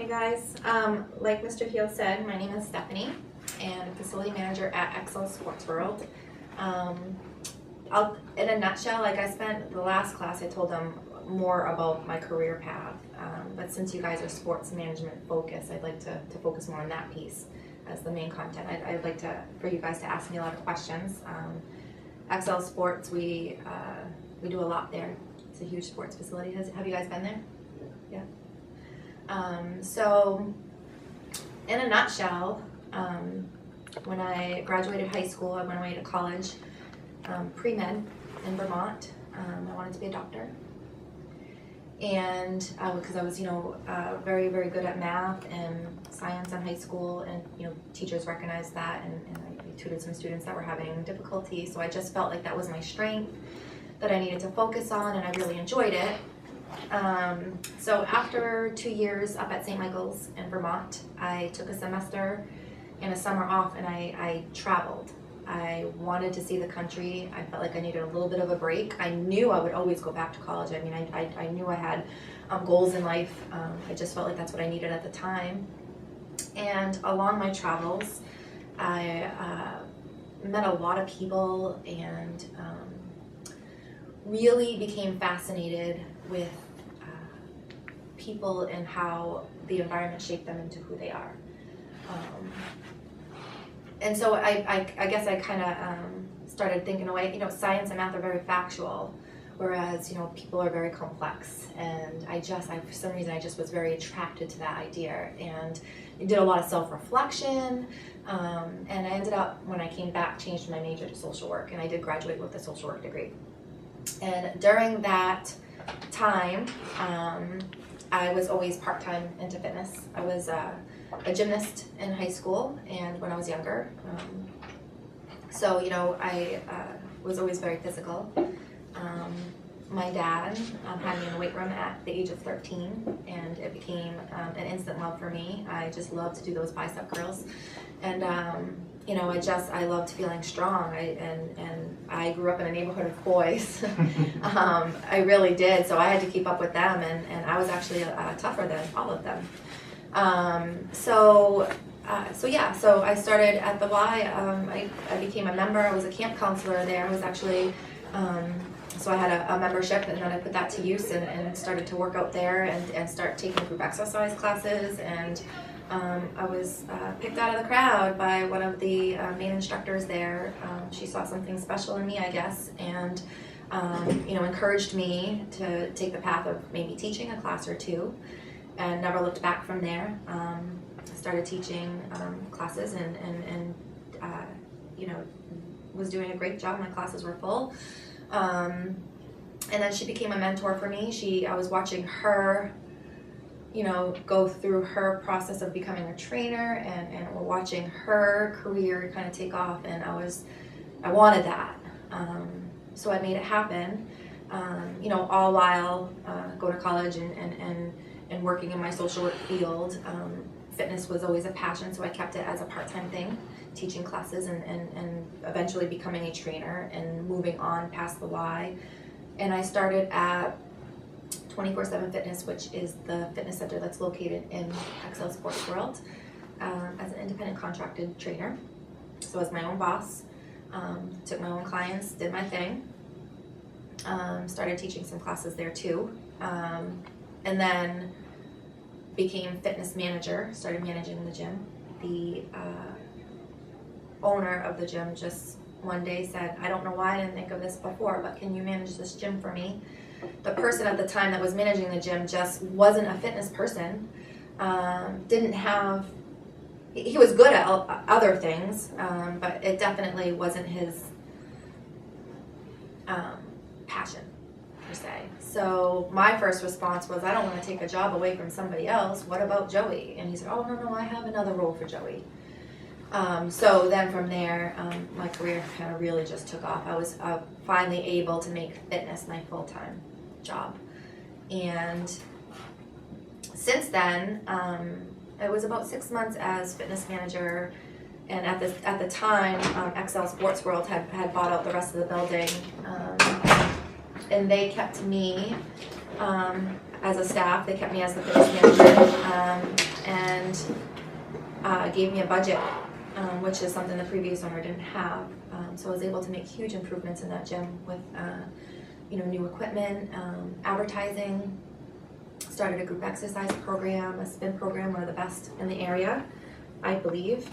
Hey guys, like Mr. Heel said, my name is Stephanie and I'm facility manager at Excel Sports World. In a nutshell, like I spent the last class, I told them more about my career path, but since you guys are sports management focused, I'd like to focus more on that piece as the main content. I'd like for you guys to ask me a lot of questions. Excel Sports, we do a lot there. It's a huge sports facility. Have you guys been there? Yeah. So, in a nutshell, when I graduated high school, I went away to college, pre-med in Vermont. I wanted to be a doctor. And because I was, very, very good at math and science in high school, and, teachers recognized that, and I tutored some students that were having difficulty. So I just felt like that was my strength that I needed to focus on, and I really enjoyed it. So after 2 years up at St. Michael's in Vermont, I took a semester and a summer off, and I traveled. I wanted to see the country. I felt like I needed a little bit of a break. I knew I would always go back to college. I mean, I knew I had goals in life. I just felt like that's what I needed at the time. And along my travels, I met a lot of people and really became fascinated with people and how the environment shaped them into who they are. And so I guess I kind of started thinking away, science and math are very factual, whereas, people are very complex. And for some reason, I just was very attracted to that idea. And I did a lot of self-reflection. And I ended up, when I came back, changed my major to social work. And I did graduate with a social work degree. And during that time, I was always part-time into fitness. I was a gymnast in high school and when I was younger. So, I was always very physical. My dad had me in the weight room at the age of 13, and it became an instant love for me. I just loved to do those bicep curls. And, I loved feeling strong. And I grew up in a neighborhood of boys. I really did. So I had to keep up with them, and I was actually tougher than all of them. So I started at the Y. I became a member. I was a camp counselor there. I was actually, so I had a membership, and then I put that to use and started to work out there and start taking group exercise classes. And I was picked out of the crowd by one of the main instructors there. She saw something special in me, I guess, and encouraged me to take the path of maybe teaching a class or two, and never looked back from there. I started teaching classes and was doing a great job. My classes were full. And then she became a mentor for me. I was watching her go through her process of becoming a trainer, and watching her career kind of take off, and I wanted that. So I made it happen, all while going to college and working in my social work field. Fitness was always a passion, so I kept it as a part-time thing, teaching classes and eventually becoming a trainer and moving on past the Y. And I started at 24/7 Fitness, which is the fitness center that's located in Excel Sports World, as an independent contracted trainer. So as my own boss, took my own clients, did my thing, started teaching some classes there too, and then became fitness manager, started managing the gym. The owner of the gym just one day said, "I don't know why I didn't think of this before, but can you manage this gym for me?" The person at the time that was managing the gym just wasn't a fitness person. He was good at other things, but it definitely wasn't his passion, per se. So my first response was, I don't want to take a job away from somebody else. What about Joey? And he said, "Oh, no, I have another role for Joey." So then from there, my career kind of really just took off. I was finally able to make fitness my full-time job. And since then, it was about 6 months as fitness manager. And at the time, Excel Sports World had bought out the rest of the building. And they kept me as a staff. They kept me as the fitness manager. and gave me a budget, which is something the previous owner didn't have. So I was able to make huge improvements in that gym with new equipment, advertising, started a group exercise program, a spin program, one of the best in the area, I believe.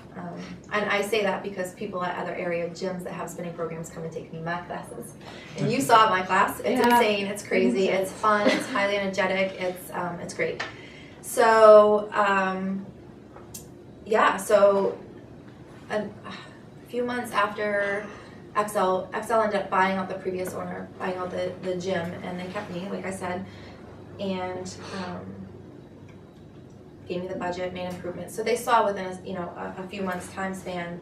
And I say that because people at other area gyms that have spinning programs come and take me my classes. And you saw my class. It's insane, it's crazy, it's fun, it's highly energetic, it's great. So, so a few months after XL ended up buying out the previous owner, buying out the gym, and they kept me, like I said, and gave me the budget, made improvements. So they saw within a few months time span,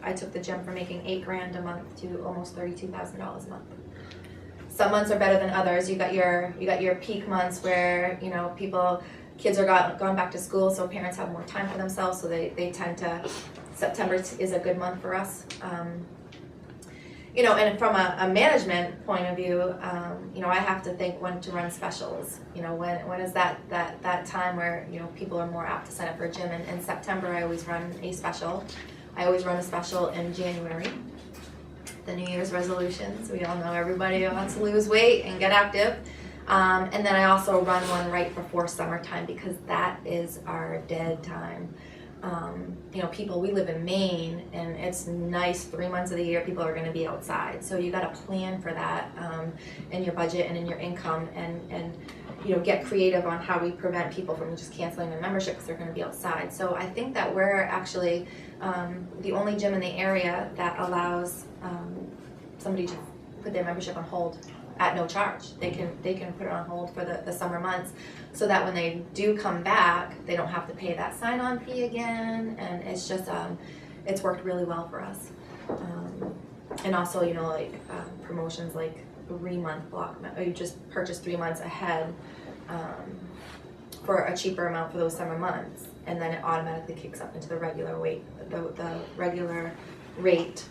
I took the gym from making $8,000 a month to almost $32,000 a month. Some months are better than others. You got your peak months where kids are gone back to school, so parents have more time for themselves. So they tend to. September is a good month for us. And from a management point of view, I have to think when to run specials. When is that time where people are more apt to sign up for a gym. And in September, I always run a special. I always run a special in January. The New Year's resolutions. We all know everybody wants to lose weight and get active. And then I also run one right before summertime because that is our dead time. We live in Maine and it's nice 3 months of the year people are going to be outside. So you got to plan for that in your budget and in your income and get creative on how we prevent people from just canceling their membership because they're going to be outside. So I think that we're actually the only gym in the area that allows somebody to put their membership on hold at no charge. They can put it on hold for the summer months so that when they do come back, they don't have to pay that sign-on fee again, and it's just it's worked really well for us. And also, promotions like 3-month block, you just purchase 3 months ahead for a cheaper amount for those summer months, and then it automatically kicks up into the regular the regular rate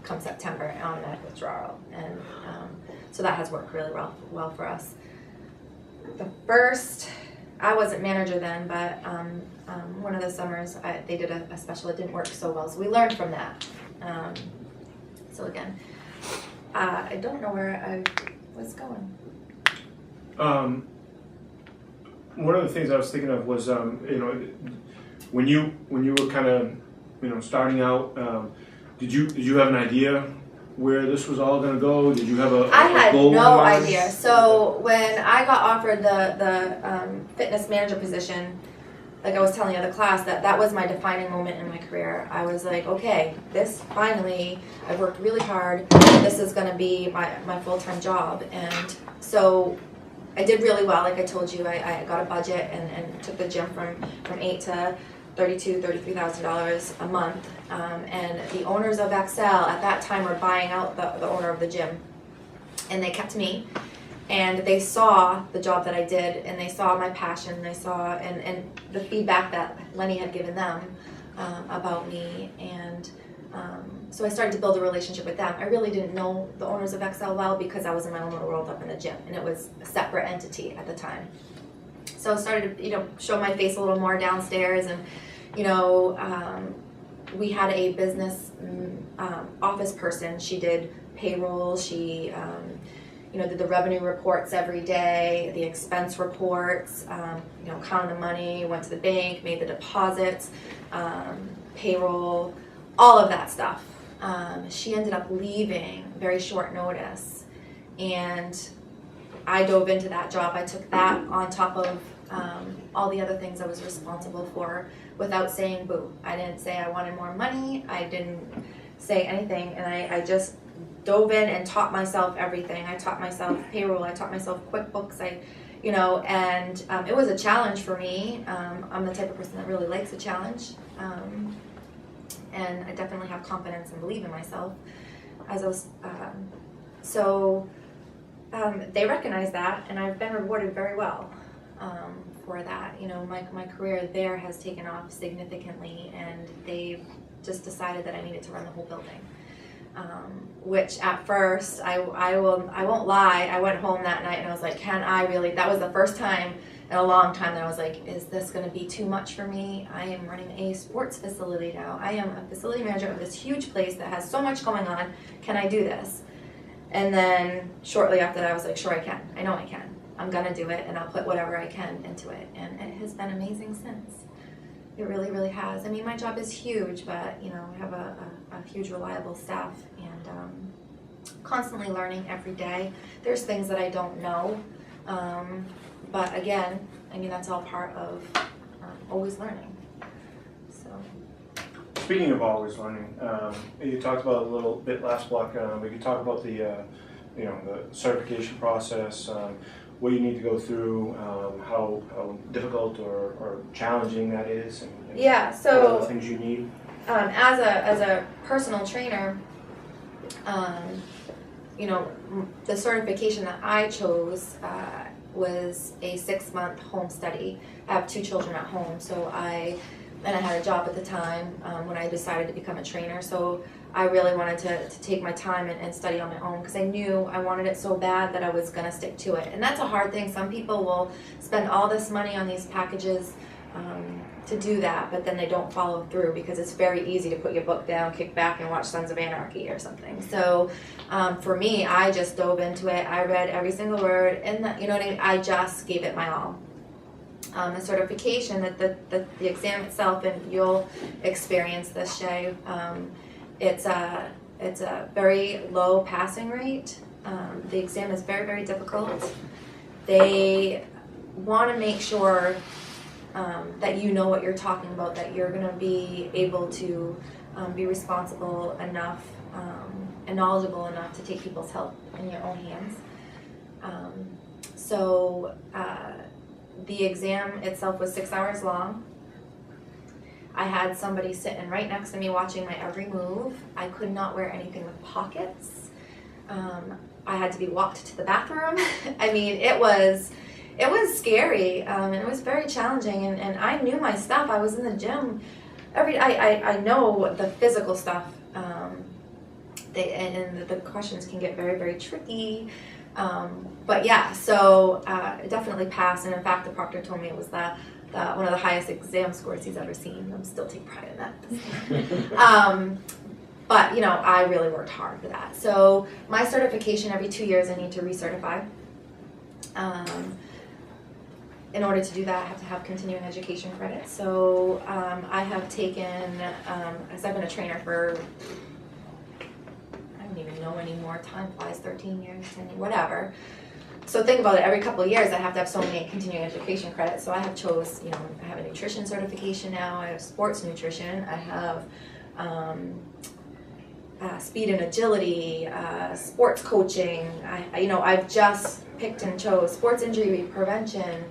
come September, automatic withdrawal, and so that has worked really well for us. I wasn't manager then, but one of the summers they did a special. It didn't work so well, so we learned from that. So again, I don't know where I was going. One of the things I was thinking of was, when you were kind of, starting out, did you have an idea where this was all going to go? Did you have a goal? I had no idea. So when I got offered the fitness manager position, like I was telling the other class, that was my defining moment in my career. I was like, okay, this finally, I've worked really hard. This is going to be my full-time job. And so I did really well. Like I told you, I got a budget and took the gym from $8,000 to $33,000 a month. And the owners of XL at that time were buying out the owner of the gym. And they kept me. And they saw the job that I did, and they saw my passion, they saw and the feedback that Lenny had given them about me, and so I started to build a relationship with them. I really didn't know the owners of XL well because I was in my own little world up in the gym, and it was a separate entity at the time. So I started to show my face a little more downstairs, and we had a business office person. She did payroll, she did the revenue reports every day, the expense reports, counted the money, went to the bank, made the deposits, payroll, all of that stuff. She ended up leaving very short notice, and I dove into that job. I took that on top of all the other things I was responsible for without saying boo. I didn't say I wanted more money. I didn't say anything, and I just dove in and taught myself everything. I taught myself payroll. I taught myself QuickBooks. And it was a challenge for me. I'm the type of person that really likes a challenge, and I definitely have confidence and believe in myself. They recognize that, and I've been rewarded very well for that. My career there has taken off significantly, and they've just decided that I needed to run the whole building. Which at first, I won't lie, I went home that night and I was like, can I really? That was the first time in a long time that I was like, is this going to be too much for me? I am running a sports facility now. I am a facility manager of this huge place that has so much going on. Can I do this? And then shortly after that, I was like, sure I can. I know I can. I'm going to do it, and I'll put whatever I can into it. And it has been amazing since. It really, really has. I mean, my job is huge, but, you know, I have a huge, reliable staff, and constantly learning every day. There's things that I don't know, but again, I mean, that's all part of always learning. So. Speaking of always learning, you talked about it a little bit last block. We could talk about the certification process, what you need to go through, how difficult or challenging that is, and yeah. what So other things you need. as a personal trainer, the certification that I chose was a 6-month home study. I have 2 children at home, and I had a job at the time when I decided to become a trainer. So I really wanted to take my time and study on my own, because I knew I wanted it so bad that I was going to stick to it. And that's a hard thing. Some people will spend all this money on these packages to do that, but then they don't follow through, because it's very easy to put your book down, kick back, and watch Sons of Anarchy or something. So for me, I just dove into it. I read every single word, and you know what I mean? I just gave it my all. The certification, the exam itself, and you'll experience this, Shay, it's a very low passing rate. The exam is very, very difficult. They want to make sure that you know what you're talking about, that you're going to be able to be responsible enough and knowledgeable enough to take people's health in your own hands. The exam itself was 6 hours long. I had somebody sitting right next to me watching my every move. I could not wear anything with pockets. I had to be walked to the bathroom. I mean, it was scary, and it was very challenging, and I knew my stuff. I was in the gym I know the physical stuff, and the questions can get very, very tricky. But yeah, so it definitely passed, and in fact, the proctor told me it was one of the highest exam scores he's ever seen. I'm still taking pride in that. But, you know, I really worked hard for that. So my certification, every 2 years I need to recertify. In order to do that, I have to have continuing education credit. So I have taken, as I've been a trainer for, I don't even know anymore, time flies, 13 years, 10 years, whatever. So think about it, every couple of years I have to have so many continuing education credits. So I have I have a nutrition certification now, I have sports nutrition, I have speed and agility, sports coaching. I've just picked and chose sports injury prevention.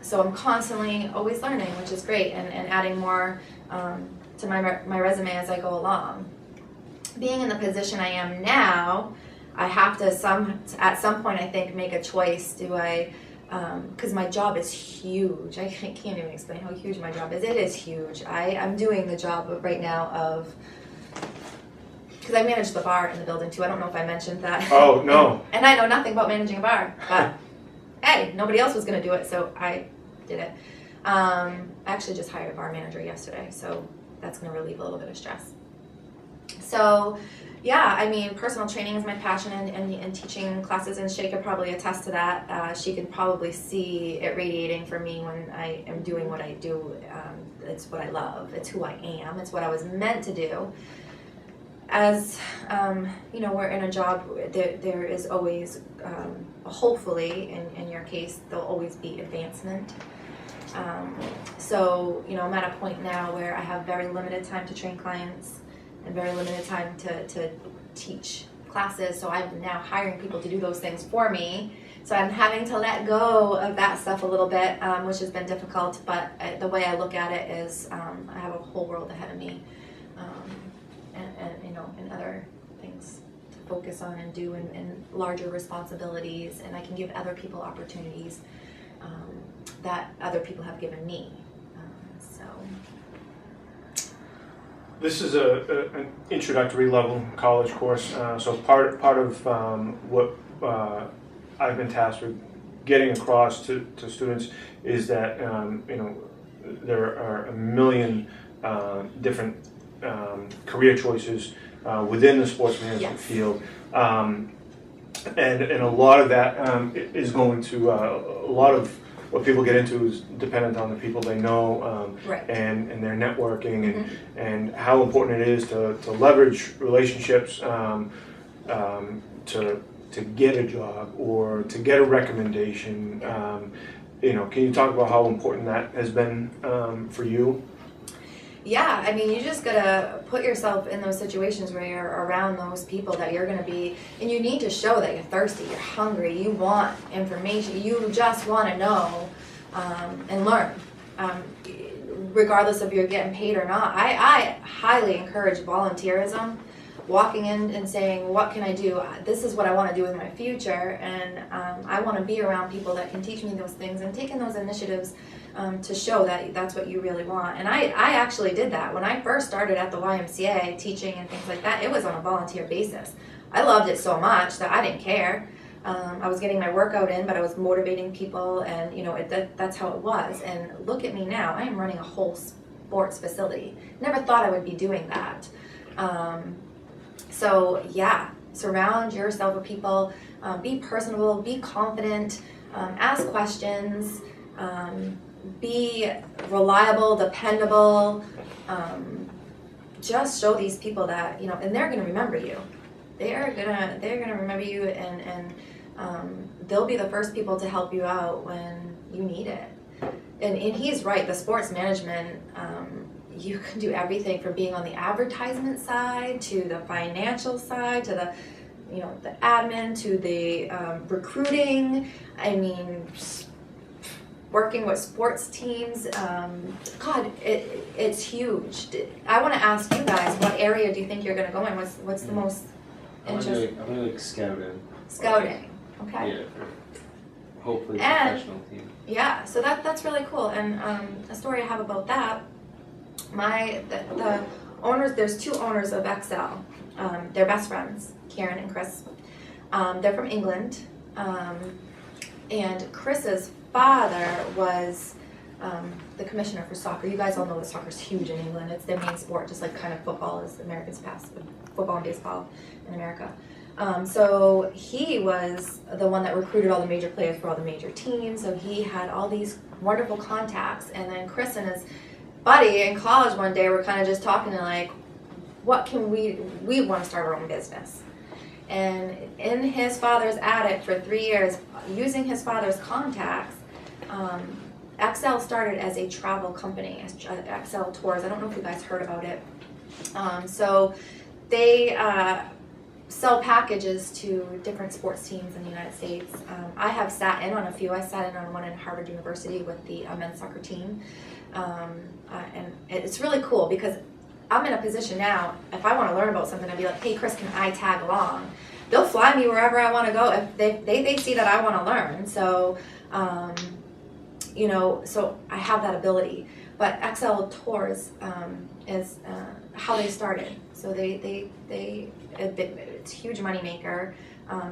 So I'm constantly always learning, which is great, and adding more to my resume as I go along. Being in the position I am now, I have to at some point, I think, make a choice. Do I, because my job is huge. I can't even explain how huge my job is. It is huge. I'm doing the job right now of, because I manage the bar in the building too. I don't know if I mentioned that. Oh, no. And I know nothing about managing a bar, but hey, nobody else was going to do it, so I did it. I actually just hired a bar manager yesterday, so that's going to relieve a little bit of stress. So yeah, I mean, personal training is my passion, and teaching classes, and Shay could probably attest to that. She can probably see it radiating from me when I am doing what I do. It's what I love. It's who I am. It's what I was meant to do. As we're in a job, there is always, hopefully, in your case, there'll always be advancement. So, I'm at a point now where I have very limited time to train clients and very limited time to teach classes. So I'm now hiring people to do those things for me. So I'm having to let go of that stuff a little bit, which has been difficult. But the way I look at it is, I have a whole world ahead of me. And other things to focus on and do, and larger responsibilities, and I can give other people opportunities that other people have given me. This is an introductory level college course, so part of what I've been tasked with getting across to students is that there are a million different career choices within the sports management Yes. field, and a lot of that is going to a lot of what people get into is dependent on the people they know, Right. and their networking and how important it is to leverage relationships to get a job or to get a recommendation. Can you talk about how important that has been for you? Yeah, I mean, you just gotta put yourself in those situations where you're around those people that you're gonna be, and you need to show that you're thirsty, you're hungry, you want information, you just want to know and learn, regardless of you're getting paid or not. I highly encourage volunteerism, walking in and saying, what can I do? This is what I want to do in my future, and I want to be around people that can teach me those things, and taking those initiatives to show that that's what you really want. And I actually did that. When I first started at the YMCA teaching and things like that, it was on a volunteer basis. I loved it so much that I didn't care. I was getting my workout in, but I was motivating people, and that's how it was. And look at me now. I am running a whole sports facility. Never thought I would be doing that. So yeah, surround yourself with people, be personable, be confident, ask questions, be reliable, dependable. Just show these people that, and they're gonna remember you. They're gonna remember you, and they'll be the first people to help you out when you need it. And he's right, the sports management, you can do everything from being on the advertisement side to the financial side to the the admin to the recruiting. I mean, working with sports teams. God, it's huge. I want to ask you guys, what area do you think you're going to go in? What's the most interesting? I'm gonna like scouting. Scouting. Okay. Yeah, for hopefully a And- professional team. Yeah, so that's really cool. And a story I have about that, the owners, there's two owners of Excel. They're best friends, Karen and Chris. They're from England. And Chris's father was the commissioner for soccer. You guys all know that soccer's huge in England. It's their main sport, just like kind of football is Americans' past, football and baseball in America. So he was the one that recruited all the major players for all the major teams. So he had all these wonderful contacts. And then Chris and his buddy in college one day were kind of just talking to like, what can we want to start our own business. And in his father's attic for 3 years, using his father's contacts, Excel started as a travel company, as Excel Tours. I don't know if you guys heard about it. So they sell packages to different sports teams in the United States. I have sat in on a few. I sat in on one in Harvard University with the men's soccer team. And it's really cool because I'm in a position now, if I want to learn about something, I'd be like, hey, Chris, can I tag along? They'll fly me wherever I want to go if they see that I want to learn. So, so I have that ability. But XL Tours is how they started. So it's a huge moneymaker.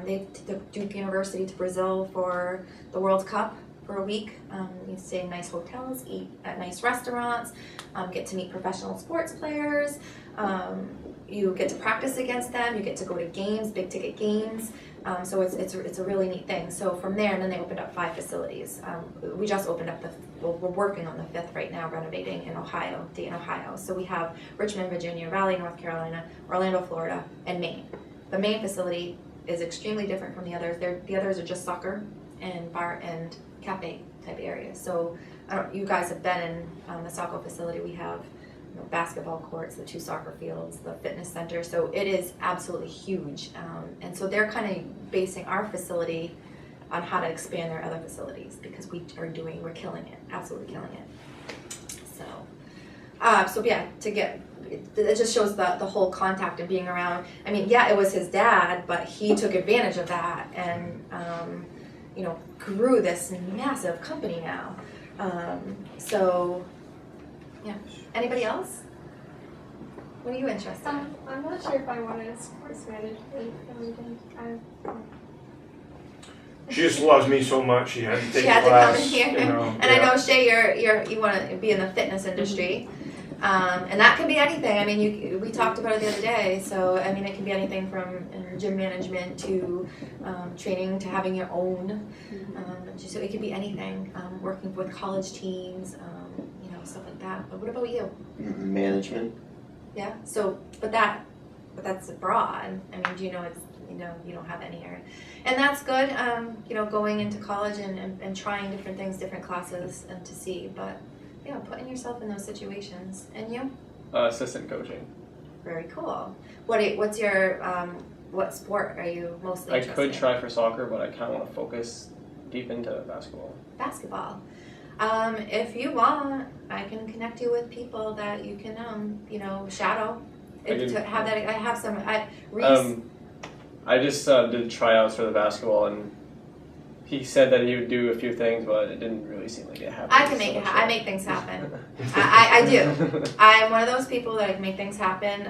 They took Duke University to Brazil for the World Cup for a week. You stay in nice hotels, eat at nice restaurants, get to meet professional sports players. You get to practice against them. You get to go to games, big ticket games. So it's a really neat thing. So from there, and then they opened up 5 facilities. We just opened up we're working on the 5th right now, renovating in Ohio, Dayton, Ohio. So we have Richmond, Virginia, Raleigh, North Carolina, Orlando, Florida, and Maine. The Maine facility is extremely different from the others. The others are just soccer and bar and cafe type areas. So you guys have been in the soccer facility. We have basketball courts, the 2 soccer fields, the fitness center. So it is absolutely huge. And so they're kind of basing our facility on how to expand their other facilities because we're killing it, absolutely killing it. So yeah, it just shows the whole contact and being around. I mean, yeah, it was his dad, but he took advantage of that and grew this massive company now. So yeah. Anybody else? What are you interested in? I'm not sure if I wanted a sports management. She just loves me so much. She had to take She had a to come class. in here. You know, And I know, Shay, you want to be in the fitness industry. And that could be anything. I mean, we talked about it the other day. So, I mean, it can be anything from gym management to training to having your own. So it could be anything. Working with college teams, stuff like that. But what about you? Management. Yeah. So, but that's broad. I mean, do you know it's you don't have any area, and that's good. Going into college and trying different things, different classes, and to see. But yeah, putting yourself in those situations. And you? Assistant coaching. Very cool. What's your what sport are you mostly I interested could in? try for soccer, but I kind of want to focus deep into basketball. Basketball. If you want, I can connect you with people that you can shadow. To have that, I have some. Reese. I just did tryouts for the basketball, and he said that he would do a few things, but it didn't really seem like it happened. I can make it. I make things happen. I do. I'm one of those people that I can make things happen.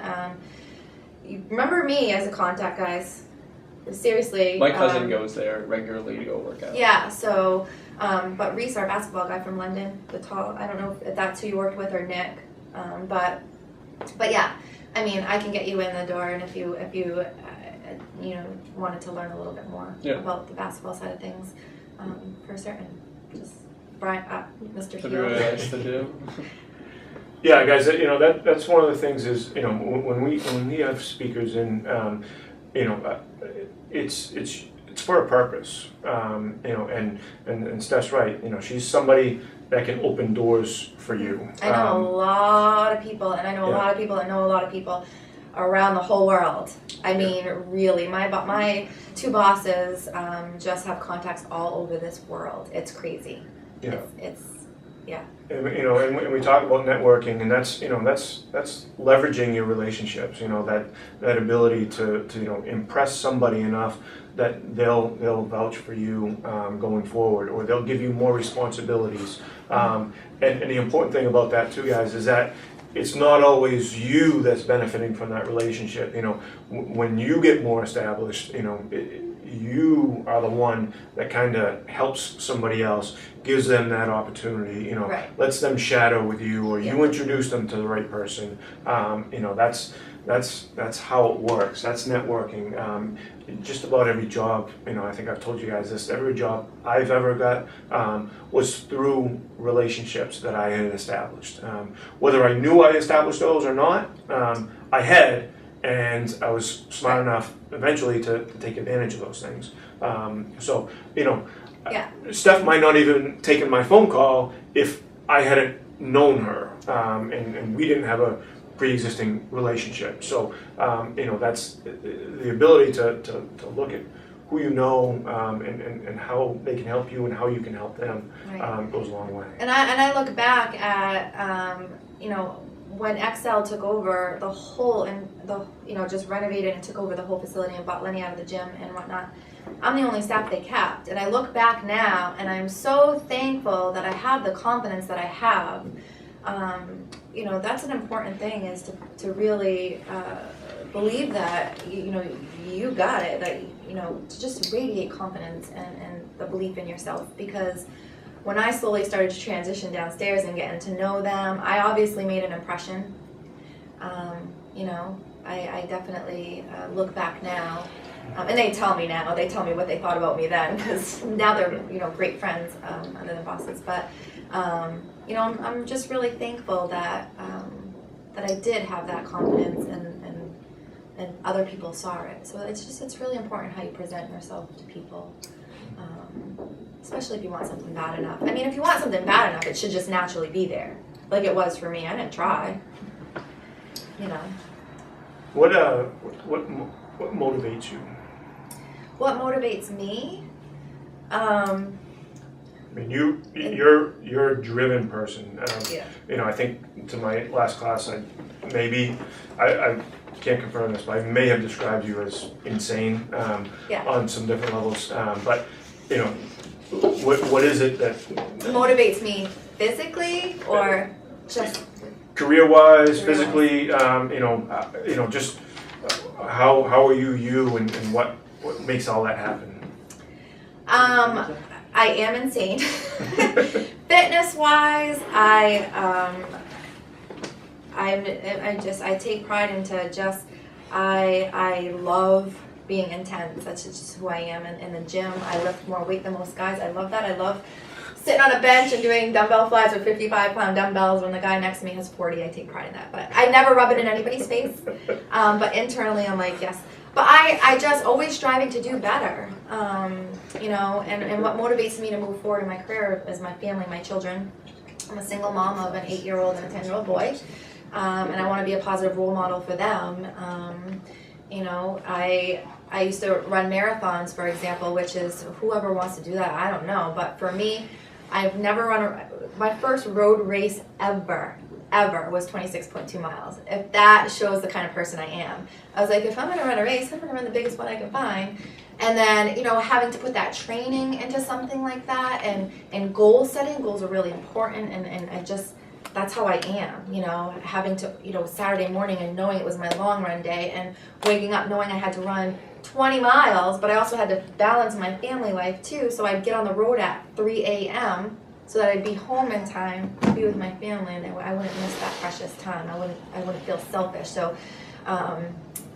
You remember me as a contact, guys. Seriously. My cousin goes there regularly to go work out. Yeah. So, but Reese, our basketball guy from London, the tall. I don't know if that's who you worked with or Nick, but yeah. I mean, I can get you in the door, and if you wanted to learn a little bit more about the basketball side of things, for certain. Just Brian, Mr. That'd be really Heel. nice to do. Yeah, guys. That's one of the things is when we have speakers in, it's for a purpose. And Steph's right. She's somebody that can open doors for you. I know a lot of people, and I know a lot of people that know a lot of people around the whole world. I mean, really, my two bosses just have contacts all over this world. It's crazy. Yeah. It's And we talk about networking, and that's leveraging your relationships. That ability to impress somebody enough that they'll vouch for you going forward, or they'll give you more responsibilities. And the important thing about that too, guys, is that it's not always you that's benefiting from that relationship. When you get more established, you are the one that kind of helps somebody else, gives them that opportunity, Right. lets them shadow with you, or you introduce them to the right person. That's how it works. That's networking. Just about every job, I think I've told you guys this, every job I've ever got was through relationships that I had established. Whether I knew I established those or not, I had, and I was smart enough eventually to take advantage of those things. Steph might not even taken my phone call if I hadn't known her, and we didn't have a pre-existing relationship. So that's the ability to look at who you know and how they can help you and how you can help them. Right. Goes a long way. And I look back at when XL took over the whole just renovated and took over the whole facility and bought Lenny out of the gym and whatnot. I'm the only staff they kept, and I look back now and I'm so thankful that I have the confidence that I have. That's an important thing, is to really believe that you got it, that to just radiate confidence and the belief in yourself. Because when I slowly started to transition downstairs and getting to know them, I obviously made an impression. I definitely look back now, and they tell me now. They tell me what they thought about me then, because now they're great friends other than bosses. But I'm just really thankful that I did have that confidence, and other people saw it. So it's really important how you present yourself to people. Especially if you want something bad enough. I mean, if you want something bad enough, it should just naturally be there, like it was for me. I didn't try. What motivates you? What motivates me? I mean, you're a driven person. I think to my last class, I can't confirm this, but I may have described you as insane on some different levels. But what is it that motivates me physically or just career-wise, physically? Just how are you and what makes all that happen? I am insane. Fitness wise, I take pride into just, I love being intense. That's just who I am. In the gym, I lift more weight than most guys. I love that. I love sitting on a bench and doing dumbbell flies with 55-pound dumbbells when the guy next to me has 40. I take pride in that. But I never rub it in anybody's face. But internally, I'm like, yes. But I just always striving to do better. You know, and what motivates me to move forward in my career is my family, my children. I'm a single mom of an 8-year-old and a 10-year-old boy. And I want to be a positive role model for them. You know, I used to run marathons, for example, which is, whoever wants to do that, I don't know. But for me, I've never run my first road race ever was 26.2 miles. If that shows the kind of person I am. I was like, if I'm going to run a race, I'm going to run the biggest one I can find. And then, you know, having to put that training into something like that, and goal setting, goals are really important, and I just, that's how I am, you know, having to, you know, Saturday morning and knowing it was my long run day, and waking up knowing I had to run 20 miles, but I also had to balance my family life too, so I'd get on the road at 3 a.m. so that I'd be home in time to be with my family, and I wouldn't miss that precious time. I wouldn't feel selfish. So,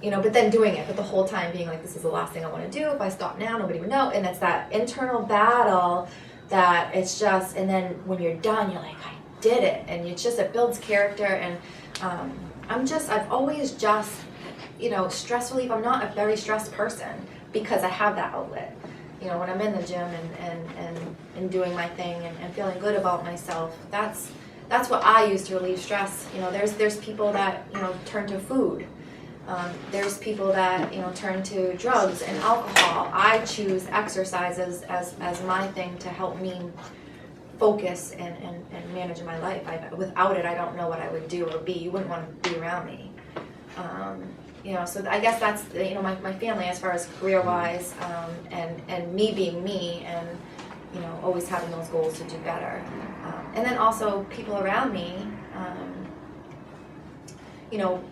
you know, but then doing it, but the whole time being like, this is the last thing I want to do. If I stop now, nobody would know. And it's that internal battle that it's just, and then when you're done, you're like, I did it. And it's just, it builds character. And I've always just, you know, stress relief. I'm not a very stressed person because I have that outlet. You know, when I'm in the gym and doing my thing and feeling good about myself, that's what I use to relieve stress. You know, there's people that, you know, turn to food. There's people that, you know, turn to drugs and alcohol. I choose exercises as my thing to help me focus and manage my life. Without it, I don't know what I would do or be. You wouldn't want to be around me. You know, so I guess that's, you know, my family as far as career-wise, and me being me, and, you know, always having those goals to do better. And then also people around me, you know,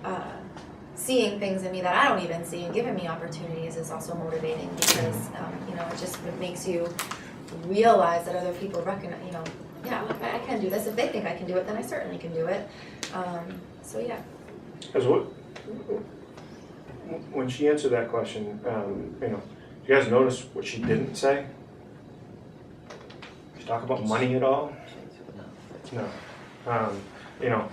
seeing things in me that I don't even see and giving me opportunities is also motivating, because, you know, it makes you realize that other people recognize, you know, yeah, I can do this. If they think I can do it, then I certainly can do it. So yeah. When she answered that question, you know, you guys notice what she didn't say? Did she talk about money at all? No. You know,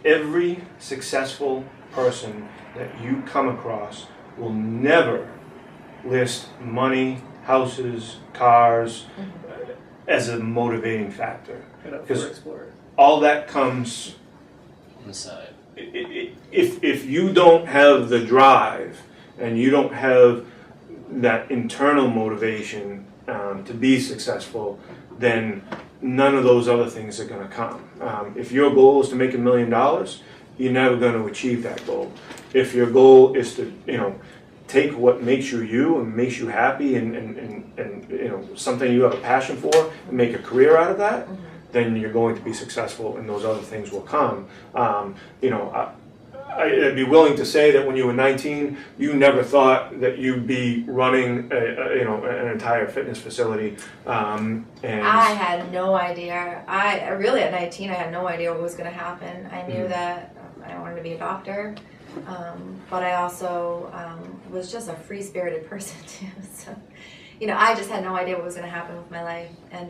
every successful person that you come across will never list money, houses, cars as a motivating factor. Because all that comes on the side. If you don't have the drive and you don't have that internal motivation to be successful, then none of those other things are going to come. If your goal is to make $1 million, you're never going to achieve that goal. If your goal is to, you know, take what makes you you and makes you happy and you know, something you have a passion for and make a career out of that, then you're going to be successful, and those other things will come. You know, I'd be willing to say that when you were 19, you never thought that you'd be running, you know, an entire fitness facility. And I had no idea. I really at 19, I had no idea what was going to happen. I knew that I wanted to be a doctor, but I also was just a free-spirited person too. So, you know, I just had no idea what was going to happen with my life. And,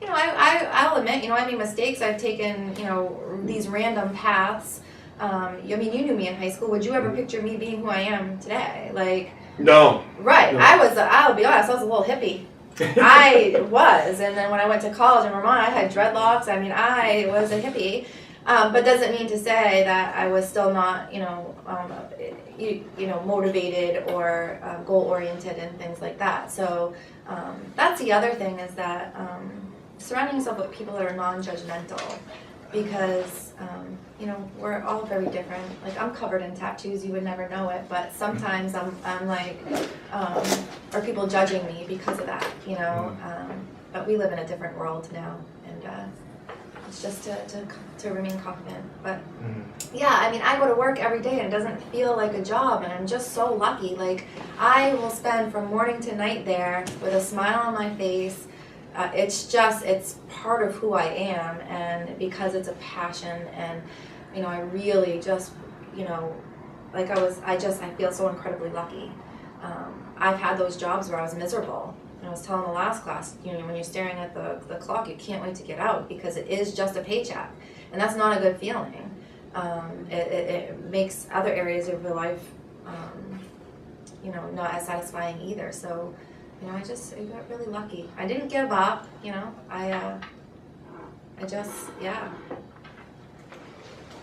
you know, I'll admit, you know, I made mistakes. I've taken, you know, these random paths. I mean, you knew me in high school. Would you ever picture me being who I am today? Like, no. Right. No. I'll be honest, I was a little hippie. I was. And then when I went to college in Vermont, I had dreadlocks. I mean, I was a hippie. But doesn't mean to say that I was still not, you know, motivated or goal-oriented and things like that. So that's the other thing, is that surrounding yourself with people that are non-judgmental, because, you know, we're all very different. Like, I'm covered in tattoos, you would never know it, but sometimes I'm like, are people judging me because of that, you know? But we live in a different world now, and It's just to remain confident. But Mhm. yeah, I mean, I go to work every day and it doesn't feel like a job, and I'm just so lucky. Like, I will spend from morning to night there with a smile on my face. It's part of who I am, and because it's a passion, and you know, I really just, you know, like I feel so incredibly lucky. I've had those jobs where I was miserable. And I was telling the last class, you know, when you're staring at the clock, you can't wait to get out because it is just a paycheck, and that's not a good feeling. It makes other areas of your life, you know, not as satisfying either. So, you know, I got really lucky. I didn't give up, you know. I just, yeah,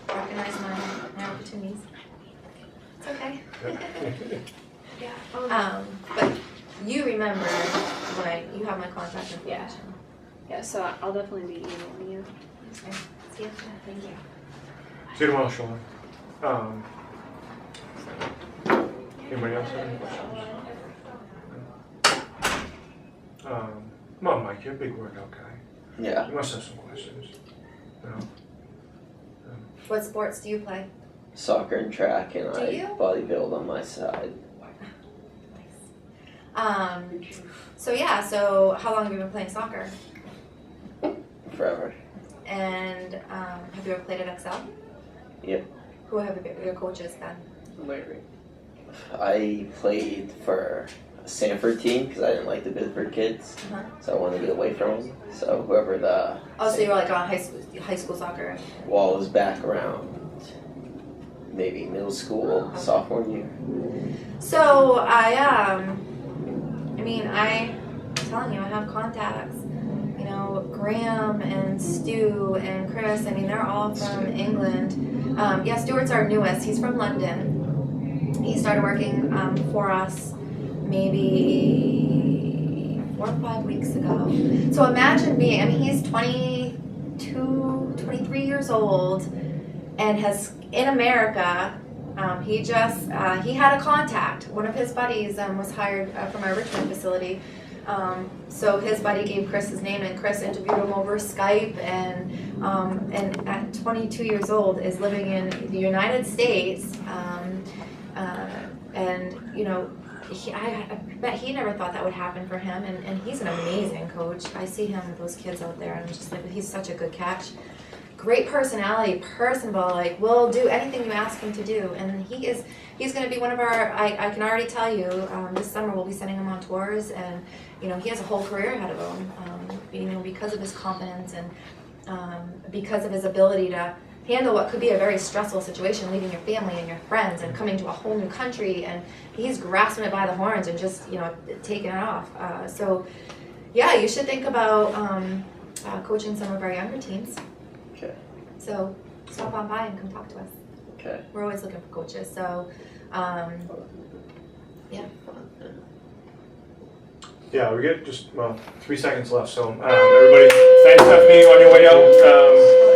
recognize my opportunities. It's okay. Yeah. But you remember you have my contact information. Yeah, so I'll definitely be emailing you. Okay. See you. Thank you. See you tomorrow, Sean. Anybody else have any questions? Come on, Mike, you're a big workout guy. Yeah. You must have some questions. You know? What sports do you play? Soccer and track, and Do I you? bodybuild on my side. So how long have you been playing soccer? Forever. And have you ever played at Excel? Yep. Who have your coaches been? Larry. I played for a Sanford team because I didn't like the Bedford kids, Uh-huh. so I wanted to get away from them. So whoever the Oh, so you were like on high school soccer. wall was back around maybe middle school, sophomore year. So I'm telling you, I have contacts. You know, Graham and Stu and Chris. I mean, they're all from England. Yeah, Stuart's our newest. He's from London. He started working for us maybe 4 or 5 weeks ago. So imagine being, I mean, he's 22, 23 years old and has, in America, he had a contact. One of his buddies was hired from our Richmond facility. So his buddy gave Chris his name, and Chris interviewed him over Skype, and at 22 years old is living in the United States, and you know, I bet he never thought that would happen for him, and he's an amazing coach. I see him with those kids out there, and I'm just like, he's such a good catch. Great personality, personable, like will do anything you ask him to do, and he's going to be one of our, I can already tell you, this summer we'll be sending him on tours, and you know, he has a whole career ahead of him, you know, because of his confidence and because of his ability to handle what could be a very stressful situation, leaving your family and your friends and coming to a whole new country, and he's grasping it by the horns and just, you know, taking it off. So yeah, you should think about coaching some of our younger teams. Okay. So stop on by and come talk to us. Okay. We're always looking for coaches. So yeah. Yeah, we get just 3 seconds left. So everybody, thanks Stephanie on your way out.